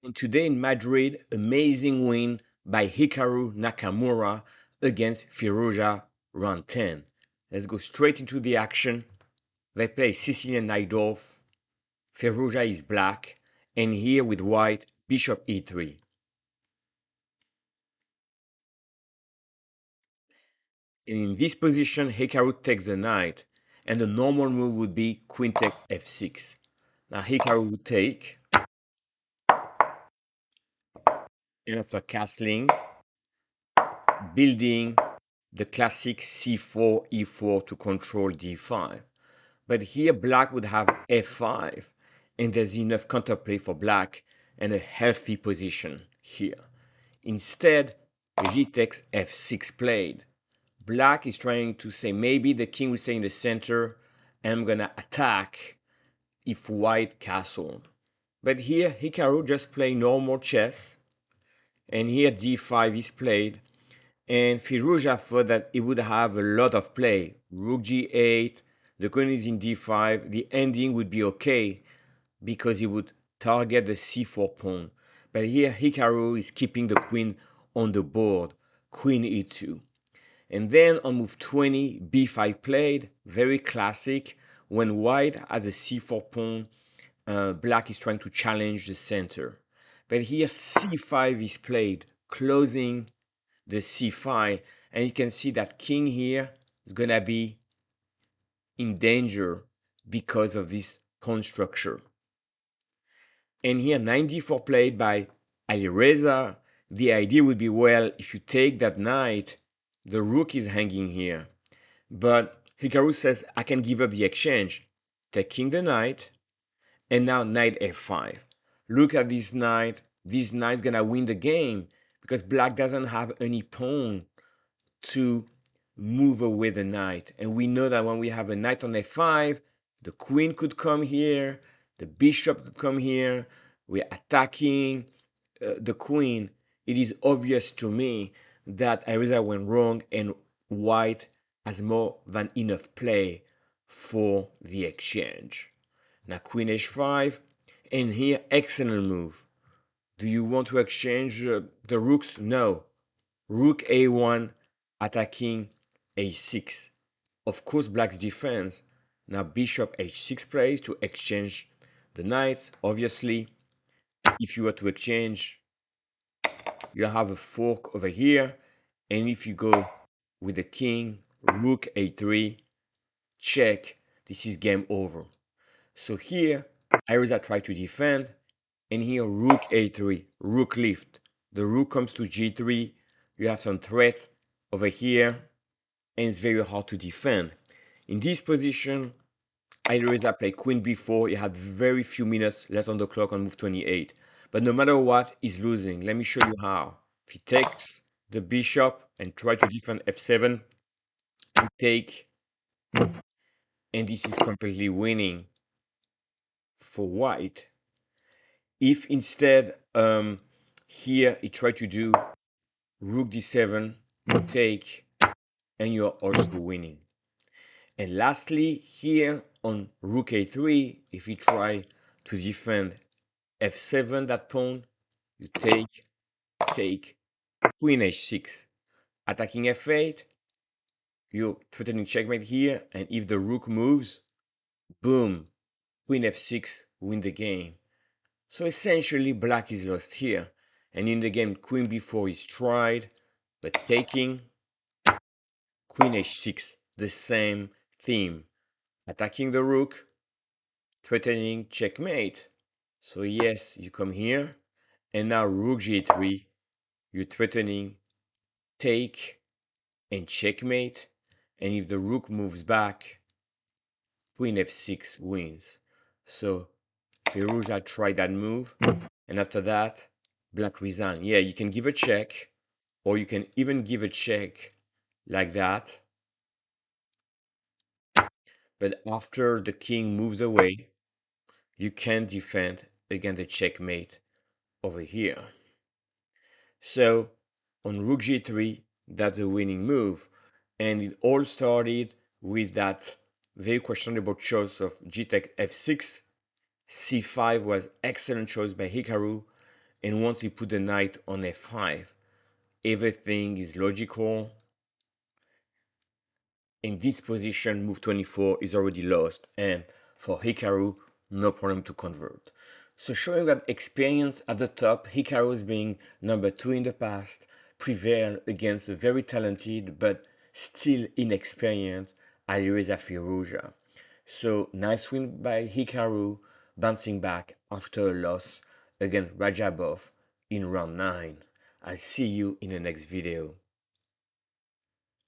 And today in Madrid, amazing win by Hikaru Nakamura against Firouzja round 10. Let's go straight into the action. They play Sicilian Najdorf. Firouzja is black, and here with white, bishop e3. And in this position, Hikaru takes the knight, and the normal move would be queen takes f6. Now Hikaru would take, and after castling, building the classic c4, e4 to control d5. But here black would have f5, and there's enough counterplay for black and a healthy position here. Instead, g takes f6 played. Black is trying to say maybe the king will stay in the center and I'm gonna attack if white castled. But here Hikaru just play normal chess, and here d5 is played, and Firouzja thought that it would have a lot of play. Rook g8, the queen is in d5, the ending would be okay because he would target the c4 pawn. But here Hikaru is keeping the queen on the board, queen e2. And then on move 20, b5 played, very classic. When white has a c4 pawn, black is trying to challenge the center. But here c5 is played, closing the c5, and you can see that king here is gonna be in danger because of this pawn structure. And here 94 played by Alireza. The idea would be, well, if you take that knight, the rook is hanging here. But Hikaru says, I can give up the exchange. Taking the knight, and now knight f5. Look at this knight. This knight's gonna win the game because black doesn't have any pawn to move away the knight. And we know that when we have a knight on f5, the queen could come here, the bishop could come here. We're attacking the queen. It is obvious to me that Alireza went wrong and white has more than enough play for the exchange. Now queen h5, and here excellent move. Do you want to exchange the rooks? No. Rook a1 attacking a6. Of course, black's defense. Now bishop h6 plays to exchange the knights. Obviously, if you were to exchange, you have a fork over here. And if you go with the king, rook a3, check, this is game over. So here, Alireza tried to defend, and here rook a3, rook lift. The rook comes to g3, you have some threat over here, and it's very hard to defend. In this position, Alireza played queen b4. He had very few minutes left on the clock on move 28. But no matter what, he's losing. Let me show you how. If he takes the bishop and try to defend f7, you take, and this is completely winning for white. If instead here he tried to do rook d7, you take, and you're also winning. And lastly, here on rook a3, if you try to defend f7, that pawn, you take, queen h6. Attacking f8, you're threatening checkmate here, and if the rook moves, boom, queen f6, win the game. So essentially, black is lost here. And in the game, queen b4 is tried, but taking, queen h6, the same theme. Attacking the rook, threatening checkmate. So yes, you come here, and now rook g3, you're threatening take and checkmate, and if the rook moves back, queen f6 wins. So Firouzja tried that move, and after that, black resigned. Yeah, you can give a check, or you can even give a check like that. But after the king moves away, you can defend against the checkmate over here. So on rook g3, that's a winning move. And it all started with that very questionable choice of g takes f6. c5 was excellent choice by Hikaru. And once he put the knight on f5, everything is logical. In this position, move 24 is already lost, and for Hikaru, no problem to convert. So showing that experience at the top, Hikaru's being number 2 in the past, prevailed against a very talented but still inexperienced Alireza Firouzja. So nice win by Hikaru, bouncing back after a loss against Rajabov in round 9. I'll see you in the next video.